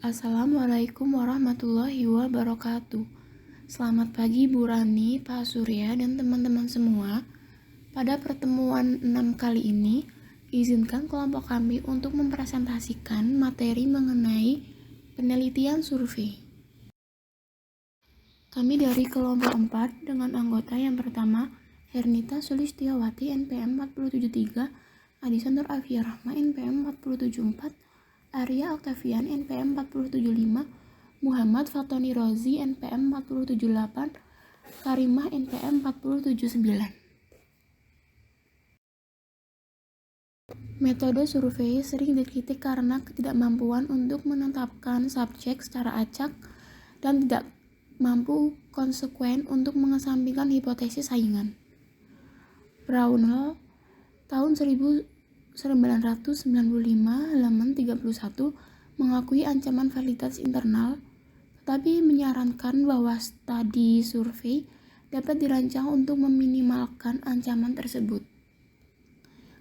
Assalamualaikum warahmatullahi wabarakatuh. Selamat pagi Bu Rani, Pak Surya, dan teman-teman semua. Pada pertemuan 6 kali ini, izinkan kelompok kami untuk mempresentasikan materi mengenai penelitian survei. Kami dari kelompok 4 dengan anggota yang pertama, Hernita Sulistiawati NPM 473, Adisa Nur Afia Rahma NPM 474, Arya Octavian NPM 475, Muhammad Fatoni Rozi NPM 478, Karimah NPM 479. Metode survei sering dikritik karena ketidakmampuan untuk menetapkan subjek secara acak dan tidak mampu konsekuen untuk mengesampingkan hipotesis saingan. Brownell tahun 1995 halaman 31 mengakui ancaman validitas internal, tetapi menyarankan bahwa studi survei dapat dirancang untuk meminimalkan ancaman tersebut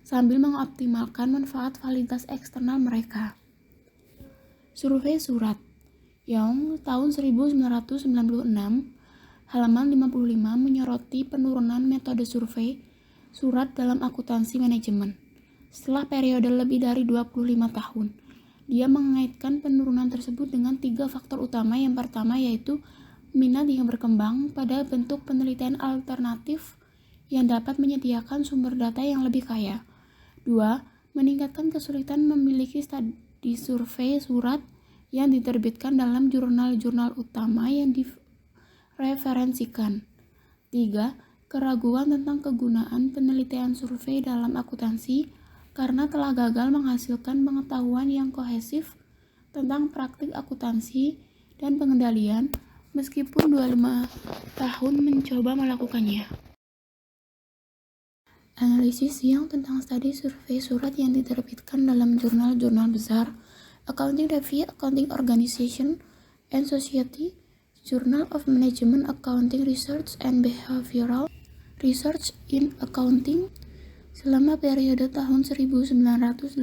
sambil mengoptimalkan manfaat validitas eksternal mereka. Survei surat Young tahun 1996 halaman 55 menyoroti penurunan metode survei surat dalam akuntansi manajemen setelah periode lebih dari 25 tahun. Dia mengaitkan penurunan tersebut dengan 3 faktor utama. Yang pertama yaitu minat yang berkembang pada bentuk penelitian alternatif yang dapat menyediakan sumber data yang lebih kaya. 2. Meningkatkan kesulitan memiliki studi survei surat yang diterbitkan dalam jurnal-jurnal utama yang direferensikan. 3. Keraguan tentang kegunaan penelitian survei dalam akuntansi karena telah gagal menghasilkan pengetahuan yang kohesif tentang praktik akuntansi dan pengendalian meskipun 25 tahun mencoba melakukannya. Analisis yang tentang studi survei surat yang diterbitkan dalam jurnal-jurnal besar, Accounting Review, Accounting Organization and Society, Journal of Management Accounting Research and Behavioral Research in Accounting selama periode tahun 1985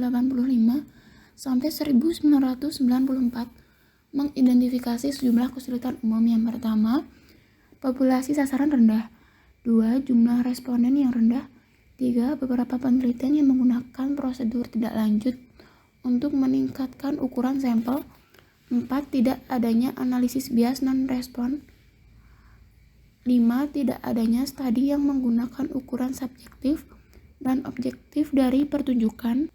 sampai 1994 mengidentifikasi sejumlah kesulitan umum. Yang pertama, populasi sasaran rendah. 2. Jumlah responden yang rendah. 3. Beberapa penelitian yang menggunakan prosedur tidak lanjut untuk meningkatkan ukuran sampel. 4. Tidak adanya analisis bias non-respon. 5. Tidak adanya studi yang menggunakan ukuran subjektif dan objektif dari pertunjukan.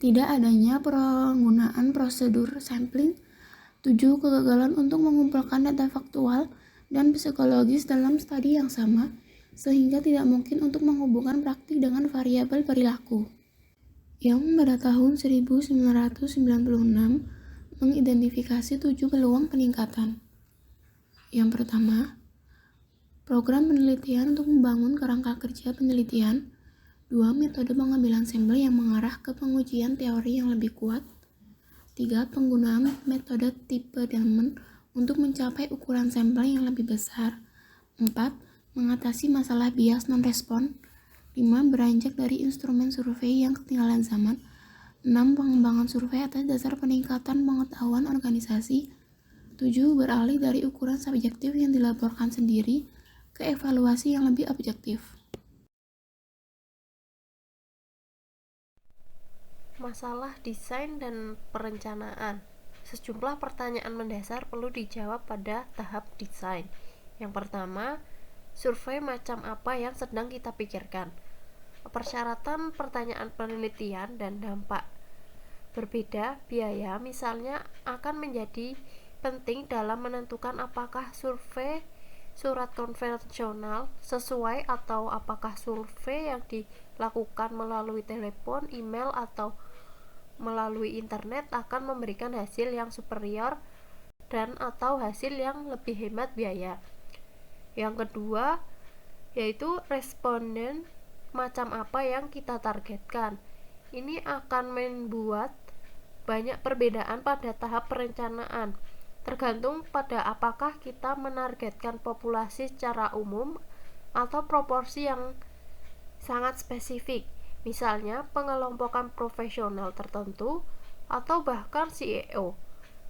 Tidak adanya penggunaan prosedur sampling. 7. Kegagalan untuk mengumpulkan data faktual dan psikologis dalam studi yang sama, sehingga tidak mungkin untuk menghubungkan praktik dengan variabel perilaku. Yang pada tahun 1996 mengidentifikasi 7 peluang peningkatan. Yang pertama, program penelitian untuk membangun kerangka kerja penelitian. 2. Metode pengambilan sampel yang mengarah ke pengujian teori yang lebih kuat. 3. Penggunaan metode tipe Diamond untuk mencapai ukuran sampel yang lebih besar. 4. Mengatasi masalah bias non-respon. 5. Beranjak dari instrumen survei yang ketinggalan zaman. 6. Pengembangan survei atas dasar peningkatan pengetahuan organisasi. 7. Beralih dari ukuran subjektif yang dilaporkan sendiri ke evaluasi yang lebih objektif. Masalah desain dan perencanaan. Sejumlah pertanyaan mendasar perlu dijawab pada tahap desain. Yang pertama, survei macam apa yang sedang kita pikirkan? Persyaratan pertanyaan penelitian dan dampak berbeda. Biaya misalnya akan menjadi penting dalam menentukan apakah survei surat konvensional sesuai atau apakah survei yang dilakukan melalui telepon, email, atau melalui internet akan memberikan hasil yang superior dan atau hasil yang lebih hemat biaya. Yang kedua, yaitu responden macam apa yang kita targetkan. Ini akan membuat banyak perbedaan pada tahap perencanaan, tergantung pada apakah kita menargetkan populasi secara umum atau proporsi yang sangat spesifik, misalnya pengelompokan profesional tertentu atau bahkan CEO.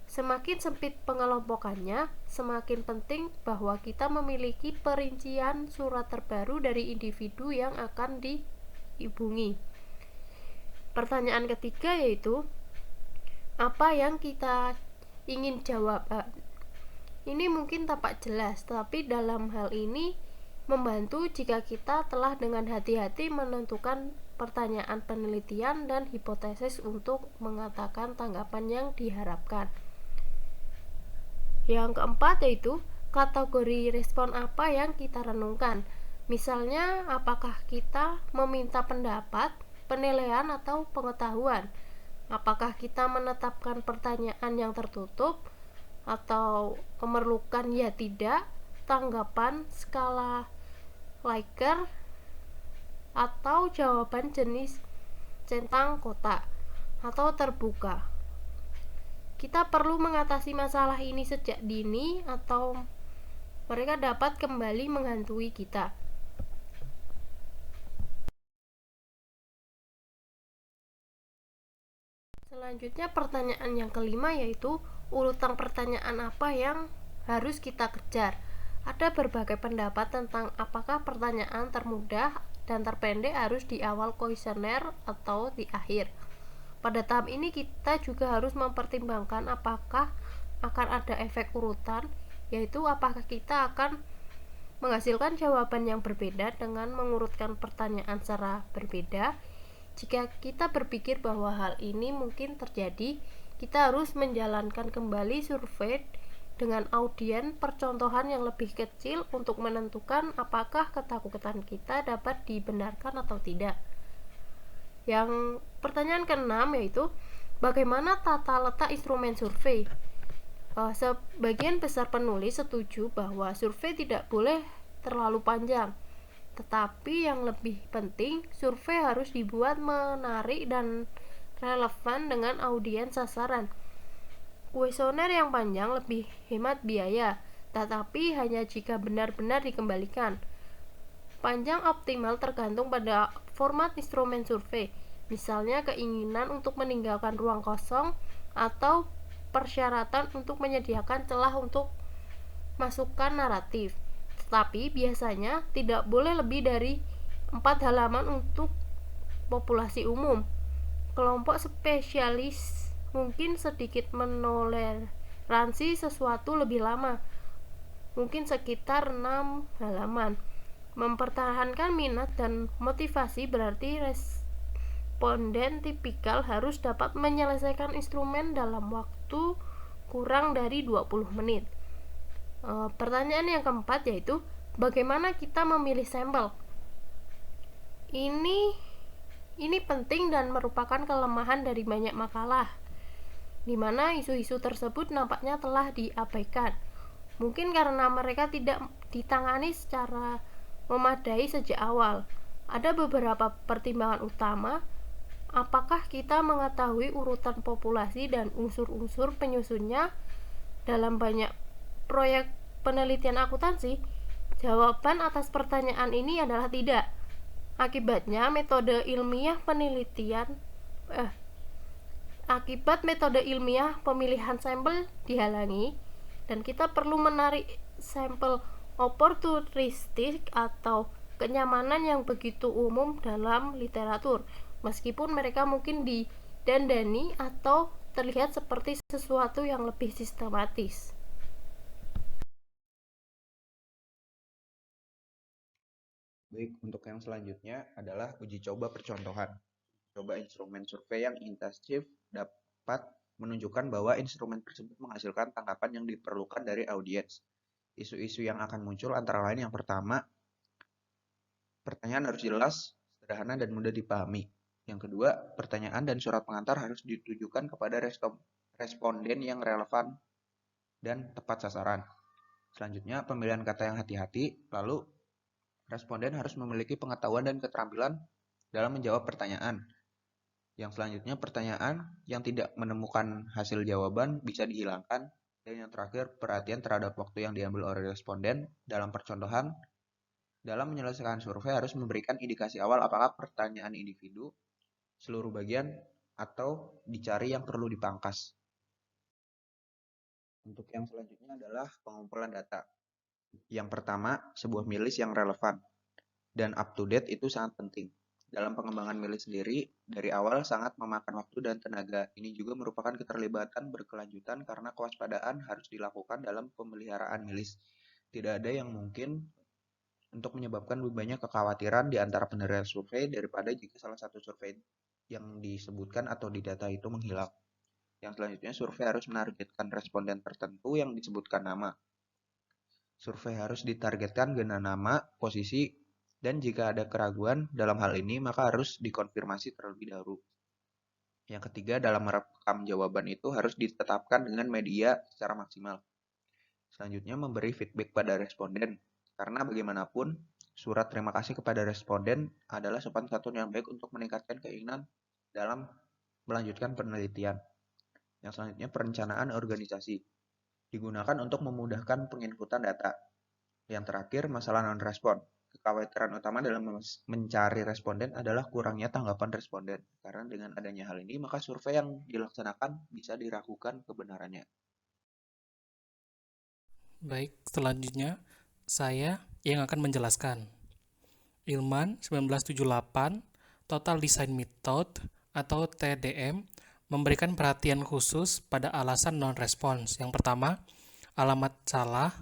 Semakin sempit pengelompokannya, semakin penting bahwa kita memiliki perincian surat terbaru dari individu yang akan dihubungi. Pertanyaan ketiga yaitu, apa yang kita ingin jawab? Ini mungkin tampak jelas, tapi dalam hal ini membantu jika kita telah dengan hati-hati menentukan pertanyaan penelitian dan hipotesis untuk mengatakan tanggapan yang diharapkan. Yang keempat yaitu kategori respon apa yang kita renungkan. Misalnya, apakah kita meminta pendapat, penilaian, atau pengetahuan? Apakah kita menetapkan pertanyaan yang tertutup atau memerlukan ya tidak, tanggapan, skala Likert, atau jawaban jenis centang kotak atau terbuka? Kita perlu mengatasi masalah ini sejak dini atau mereka dapat kembali menghantui kita. Selanjutnya pertanyaan yang kelima yaitu urutan pertanyaan apa yang harus kita kejar. Ada berbagai pendapat tentang apakah pertanyaan termudah dan terpendek harus di awal kuesioner atau di akhir. Pada tahap ini kita juga harus mempertimbangkan apakah akan ada efek urutan, yaitu apakah kita akan menghasilkan jawaban yang berbeda dengan mengurutkan pertanyaan secara berbeda. Jika kita berpikir bahwa hal ini mungkin terjadi, kita harus menjalankan kembali survei dengan audien percontohan yang lebih kecil untuk menentukan apakah ketakutan kita dapat dibenarkan atau tidak. Yang pertanyaan keenam yaitu bagaimana tata letak instrumen survei. Sebagian besar penulis setuju bahwa survei tidak boleh terlalu panjang, tetapi yang lebih penting, survei harus dibuat menarik dan relevan dengan audiens sasaran. Kuesioner yang panjang lebih hemat biaya, tetapi hanya jika benar-benar dikembalikan. Panjang optimal tergantung pada format instrumen survei, misalnya keinginan untuk meninggalkan ruang kosong atau persyaratan untuk menyediakan celah untuk masukan naratif. Tetapi biasanya tidak boleh lebih dari 4 halaman untuk populasi umum. Kelompok spesialis mungkin sedikit menoleransi sesuatu lebih lama, mungkin sekitar 6 halaman. Mempertahankan minat dan motivasi berarti responden tipikal harus dapat menyelesaikan instrumen dalam waktu kurang dari 20 menit. Pertanyaan yang keempat yaitu bagaimana kita memilih sampel. Ini penting dan merupakan kelemahan dari banyak makalah, di mana isu-isu tersebut nampaknya telah diabaikan. Mungkin karena mereka tidak ditangani secara memadai sejak awal. Ada beberapa pertimbangan utama. Apakah kita mengetahui urutan populasi dan unsur-unsur penyusunnya dalam banyak proyek penelitian akuntansi? Jawaban atas pertanyaan ini adalah tidak. Akibat metode ilmiah pemilihan sampel dihalangi, dan kita perlu menarik sampel oportunistik atau kenyamanan yang begitu umum dalam literatur, meskipun mereka mungkin didandani atau terlihat seperti sesuatu yang lebih sistematis. Baik, untuk yang selanjutnya adalah uji coba percontohan. Coba instrumen survei yang intensif dapat menunjukkan bahwa instrumen tersebut menghasilkan tanggapan yang diperlukan dari audiens. Isu-isu yang akan muncul antara lain yang pertama, pertanyaan harus jelas, sederhana, dan mudah dipahami. Yang kedua, pertanyaan dan surat pengantar harus ditujukan kepada responden yang relevan dan tepat sasaran. Selanjutnya, pemilihan kata yang hati-hati, lalu responden harus memiliki pengetahuan dan keterampilan dalam menjawab pertanyaan. Yang selanjutnya, pertanyaan yang tidak menemukan hasil jawaban bisa dihilangkan. Dan yang terakhir, perhatian terhadap waktu yang diambil oleh responden dalam percontohan. Dalam menyelesaikan survei harus memberikan indikasi awal apakah pertanyaan individu, seluruh bagian, atau dicari yang perlu dipangkas. Untuk yang selanjutnya adalah pengumpulan data. Yang pertama, sebuah milis yang relevan dan up to date itu sangat penting. Dalam pengembangan milis sendiri, dari awal sangat memakan waktu dan tenaga. Ini juga merupakan keterlibatan berkelanjutan karena kewaspadaan harus dilakukan dalam pemeliharaan milis. Tidak ada yang mungkin untuk menyebabkan lebih banyak kekhawatiran di antara penerima survei daripada jika salah satu survei yang disebutkan atau di data itu menghilang. Yang selanjutnya, survei harus menargetkan responden tertentu yang disebutkan nama. Survei harus ditargetkan dengan nama, posisi, dan jika ada keraguan dalam hal ini, maka harus dikonfirmasi terlebih dahulu. Yang ketiga, dalam merekam jawaban itu harus ditetapkan dengan media secara maksimal. Selanjutnya, memberi feedback pada responden. Karena bagaimanapun, surat terima kasih kepada responden adalah sopan santun yang baik untuk meningkatkan keinginan dalam melanjutkan penelitian. Yang selanjutnya, perencanaan organisasi. Digunakan untuk memudahkan penginputan data. Yang terakhir, masalah non-respon. Kekhawatiran utama dalam mencari responden adalah kurangnya tanggapan responden. Karena dengan adanya hal ini, maka survei yang dilaksanakan bisa diragukan kebenarannya. Baik, selanjutnya saya yang akan menjelaskan. Illman 1978, Total Design Method atau TDM, memberikan perhatian khusus pada alasan non-response. Yang pertama, alamat salah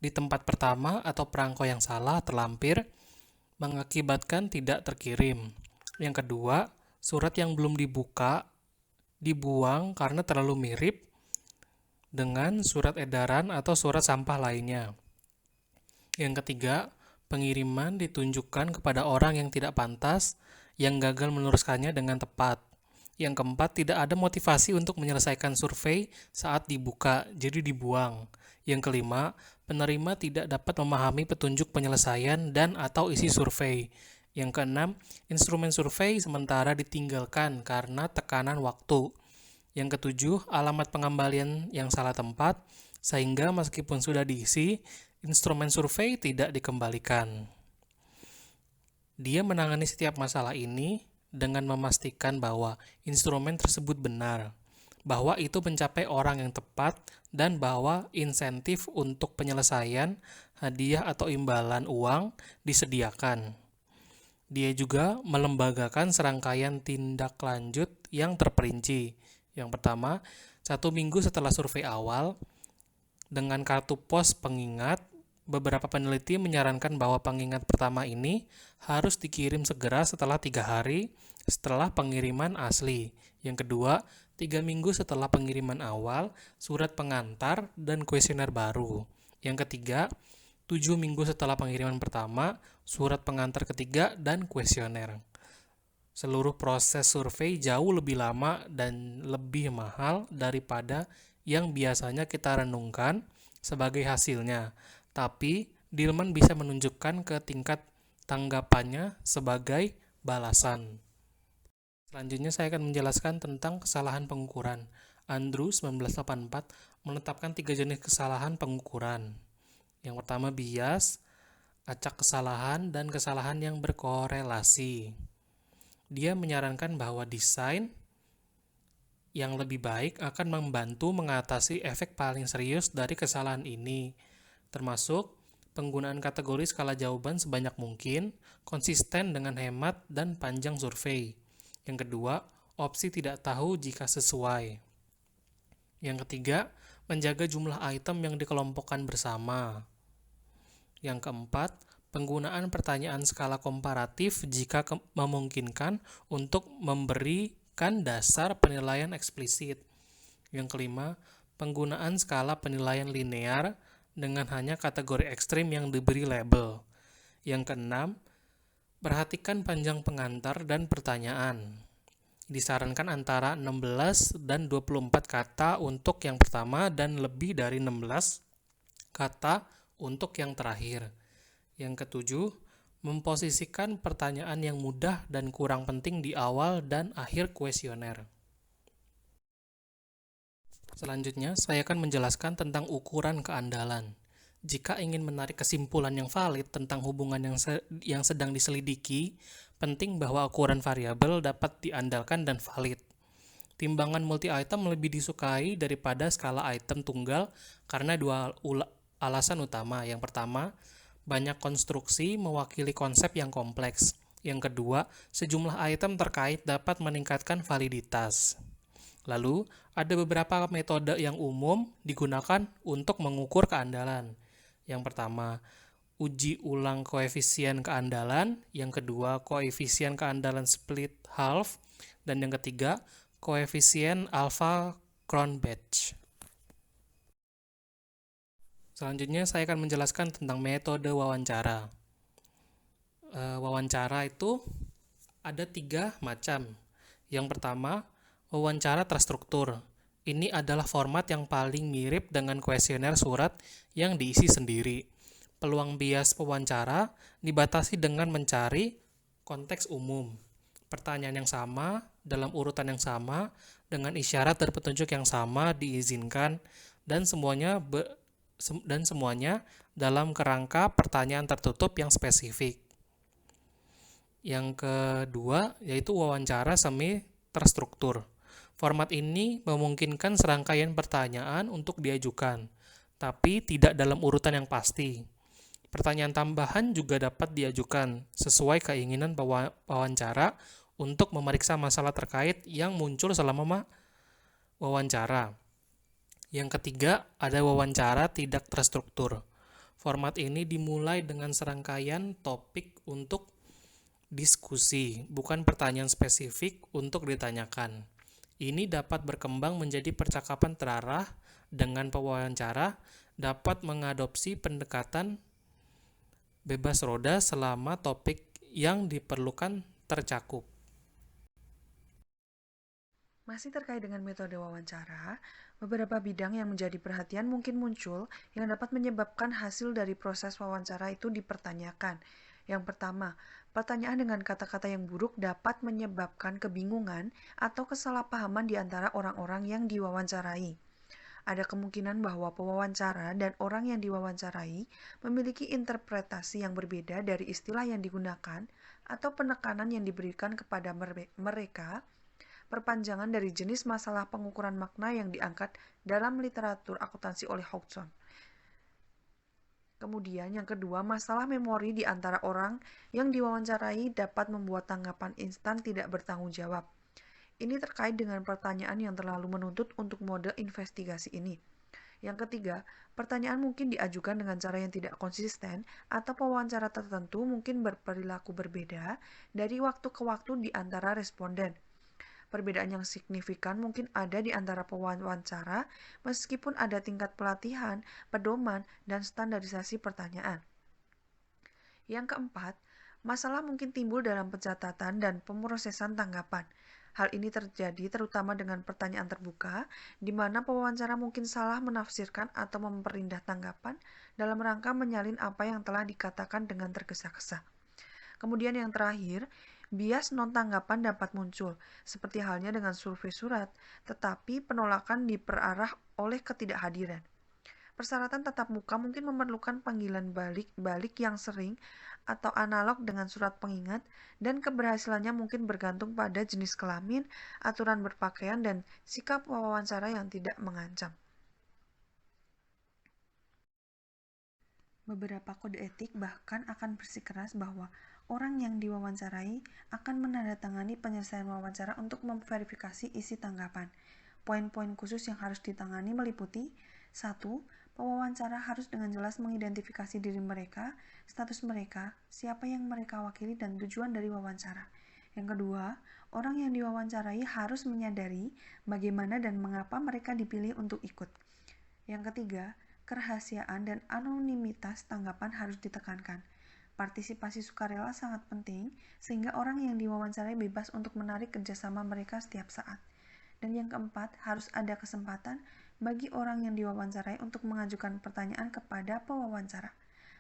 di tempat pertama atau perangko yang salah terlampir mengakibatkan tidak terkirim. Yang kedua, surat yang belum dibuka dibuang karena terlalu mirip dengan surat edaran atau surat sampah lainnya. Yang ketiga, pengiriman ditunjukkan kepada orang yang tidak pantas, yang gagal meneruskannya dengan tepat. Yang keempat, tidak ada motivasi untuk menyelesaikan survei saat dibuka, jadi dibuang. Yang kelima, penerima tidak dapat memahami petunjuk penyelesaian dan atau isi survei. Yang keenam, instrumen survei sementara ditinggalkan karena tekanan waktu. Yang ketujuh, alamat pengembalian yang salah tempat, sehingga meskipun sudah diisi, instrumen survei tidak dikembalikan. Dia menangani setiap masalah ini dengan memastikan bahwa instrumen tersebut benar, bahwa itu mencapai orang yang tepat, dan bahwa insentif untuk penyelesaian, hadiah atau imbalan uang disediakan. Dia juga melembagakan serangkaian tindak lanjut yang terperinci. Yang pertama, 1 minggu setelah survei awal, dengan kartu pos pengingat, beberapa peneliti menyarankan bahwa pengingat pertama ini harus dikirim segera setelah 3 hari setelah pengiriman asli. Yang kedua, 3 minggu setelah pengiriman awal, surat pengantar dan kuesioner baru. Yang ketiga, 7 minggu setelah pengiriman pertama, surat pengantar ketiga dan kuesioner. Seluruh proses survei jauh lebih lama dan lebih mahal daripada yang biasanya kita renungkan sebagai hasilnya. Tapi, Dillman bisa menunjukkan ke tingkat tanggapannya sebagai balasan. Selanjutnya saya akan menjelaskan tentang kesalahan pengukuran. Andrew 1984 menetapkan 3 jenis kesalahan pengukuran. Yang pertama bias, acak kesalahan, dan kesalahan yang berkorelasi. Dia menyarankan bahwa desain yang lebih baik akan membantu mengatasi efek paling serius dari kesalahan ini, termasuk penggunaan kategori skala jawaban sebanyak mungkin, konsisten dengan hemat dan panjang survei. Yang kedua, opsi tidak tahu jika sesuai. Yang ketiga, menjaga jumlah item yang dikelompokkan bersama. Yang keempat, penggunaan pertanyaan skala komparatif jika memungkinkan untuk memberikan dasar penilaian eksplisit. Yang kelima, penggunaan skala penilaian linear dengan hanya kategori ekstrim yang diberi label. Yang keenam, perhatikan panjang pengantar dan pertanyaan. Disarankan antara 16 dan 24 kata untuk yang pertama dan lebih dari 16 kata untuk yang terakhir. Yang ketujuh, memposisikan pertanyaan yang mudah dan kurang penting di awal dan akhir kuesioner. Selanjutnya, saya akan menjelaskan tentang ukuran keandalan. Jika ingin menarik kesimpulan yang valid tentang hubungan yang sedang diselidiki, penting bahwa ukuran variabel dapat diandalkan dan valid. timbangan multi-item lebih disukai daripada skala item tunggal karena dua alasan utama. Yang pertama, banyak konstruksi mewakili konsep yang kompleks. Yang kedua, sejumlah item terkait dapat meningkatkan validitas. Lalu, ada beberapa metode yang umum digunakan untuk mengukur keandalan. Yang pertama, uji ulang koefisien keandalan. Yang kedua, koefisien keandalan split half. Dan yang ketiga, koefisien alpha Cronbach. Selanjutnya saya akan menjelaskan tentang metode wawancara. Wawancara itu ada 3 macam. Yang pertama, wawancara terstruktur. Ini adalah format yang paling mirip dengan kuesioner surat yang diisi sendiri. Peluang bias pewawancara dibatasi dengan mencari konteks umum. Pertanyaan yang sama, dalam urutan yang sama, dengan isyarat dan petunjuk yang sama diizinkan, dan semuanya dalam kerangka pertanyaan tertutup yang spesifik. Yang kedua, yaitu wawancara semi terstruktur. Format ini memungkinkan serangkaian pertanyaan untuk diajukan, tapi tidak dalam urutan yang pasti. Pertanyaan tambahan juga dapat diajukan sesuai keinginan wawancara untuk memeriksa masalah terkait yang muncul selama wawancara. Yang ketiga, ada wawancara tidak terstruktur. Format ini dimulai dengan serangkaian topik untuk diskusi, bukan pertanyaan spesifik untuk ditanyakan. Ini dapat berkembang menjadi percakapan terarah dengan pewawancara dapat mengadopsi pendekatan bebas roda selama topik yang diperlukan tercakup. Masih terkait dengan metode wawancara, beberapa bidang yang menjadi perhatian mungkin muncul yang dapat menyebabkan hasil dari proses wawancara itu dipertanyakan. Yang pertama, pertanyaan dengan kata-kata yang buruk dapat menyebabkan kebingungan atau kesalahpahaman di antara orang-orang yang diwawancarai. Ada kemungkinan bahwa pewawancara dan orang yang diwawancarai memiliki interpretasi yang berbeda dari istilah yang digunakan atau penekanan yang diberikan kepada mereka, perpanjangan dari jenis masalah pengukuran makna yang diangkat dalam literatur akuntansi oleh Hodgson. Kemudian yang kedua, masalah memori di antara orang yang diwawancarai dapat membuat tanggapan instan tidak bertanggung jawab. Ini terkait dengan pertanyaan yang terlalu menuntut untuk mode investigasi ini. Yang ketiga, pertanyaan mungkin diajukan dengan cara yang tidak konsisten atau pewawancara tertentu mungkin berperilaku berbeda dari waktu ke waktu di antara responden. Perbedaan yang signifikan mungkin ada di antara pewawancara meskipun ada tingkat pelatihan, pedoman, dan standarisasi pertanyaan. Yang keempat, masalah mungkin timbul dalam pencatatan dan pemrosesan tanggapan. Hal ini terjadi terutama dengan pertanyaan terbuka, di mana pewawancara mungkin salah menafsirkan atau memperindah tanggapan dalam rangka menyalin apa yang telah dikatakan dengan tergesa-gesa. Kemudian yang terakhir, bias non-tanggapan dapat muncul, seperti halnya dengan survei surat, tetapi penolakan diperarah oleh ketidakhadiran. Persyaratan tatap muka mungkin memerlukan panggilan balik yang sering atau analog dengan surat pengingat, dan keberhasilannya mungkin bergantung pada jenis kelamin, aturan berpakaian, dan sikap wawancara yang tidak mengancam. Beberapa kode etik bahkan akan bersikeras bahwa orang yang diwawancarai akan menandatangani penyelesaian wawancara untuk memverifikasi isi tanggapan. Poin-poin khusus yang harus ditangani meliputi 1. Pewawancara harus dengan jelas mengidentifikasi diri mereka, status mereka, siapa yang mereka wakili, dan tujuan dari wawancara. Yang kedua, orang yang diwawancarai harus menyadari bagaimana dan mengapa mereka dipilih untuk ikut. Yang ketiga, kerahasiaan dan anonimitas tanggapan harus ditekankan. Partisipasi sukarela sangat penting, sehingga orang yang diwawancarai bebas untuk menarik kerjasama mereka setiap saat. Dan yang keempat, harus ada kesempatan bagi orang yang diwawancarai untuk mengajukan pertanyaan kepada pewawancara.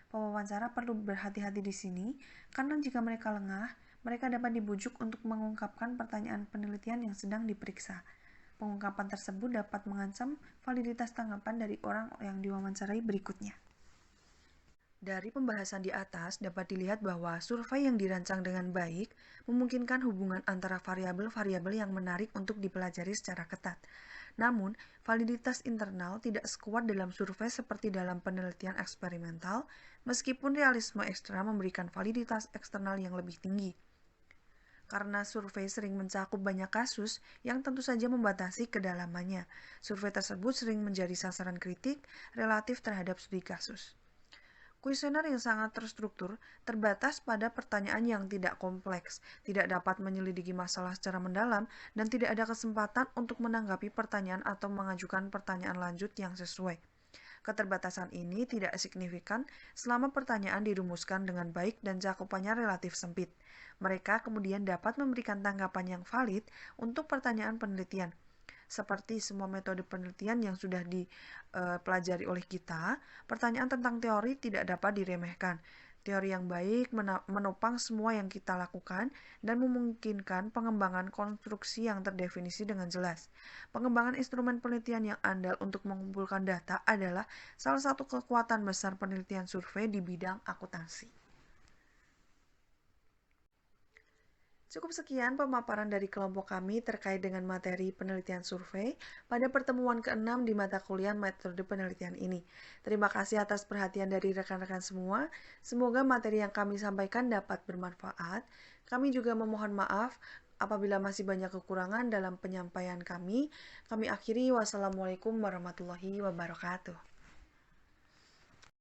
Pewawancara perlu berhati-hati di sini, karena jika mereka lengah, mereka dapat dibujuk untuk mengungkapkan pertanyaan penelitian yang sedang diperiksa. Pengungkapan tersebut dapat mengancam validitas tanggapan dari orang yang diwawancarai berikutnya. Dari pembahasan di atas dapat dilihat bahwa survei yang dirancang dengan baik memungkinkan hubungan antara variabel-variabel yang menarik untuk dipelajari secara ketat. Namun, validitas internal tidak sekuat dalam survei seperti dalam penelitian eksperimental, meskipun realisme ekstra memberikan validitas eksternal yang lebih tinggi. Karena survei sering mencakup banyak kasus yang tentu saja membatasi kedalamannya, survei tersebut sering menjadi sasaran kritik relatif terhadap studi kasus. Kuesioner yang sangat terstruktur terbatas pada pertanyaan yang tidak kompleks, tidak dapat menyelidiki masalah secara mendalam, dan tidak ada kesempatan untuk menanggapi pertanyaan atau mengajukan pertanyaan lanjut yang sesuai. Keterbatasan ini tidak signifikan selama pertanyaan dirumuskan dengan baik dan cakupannya relatif sempit. Mereka kemudian dapat memberikan tanggapan yang valid untuk pertanyaan penelitian. Seperti semua metode penelitian yang sudah dipelajari oleh kita, pertanyaan tentang teori tidak dapat diremehkan. Teori yang baik menopang semua yang kita lakukan dan memungkinkan pengembangan konstruksi yang terdefinisi dengan jelas. Pengembangan instrumen penelitian yang andal untuk mengumpulkan data adalah salah satu kekuatan besar penelitian survei di bidang akuntansi. Cukup sekian pemaparan dari kelompok kami terkait dengan materi penelitian survei pada pertemuan ke-6 di mata kuliah metode penelitian ini. Terima kasih atas perhatian dari rekan-rekan semua. Semoga materi yang kami sampaikan dapat bermanfaat. Kami juga memohon maaf apabila masih banyak kekurangan dalam penyampaian kami. Kami akhiri, wassalamualaikum warahmatullahi wabarakatuh.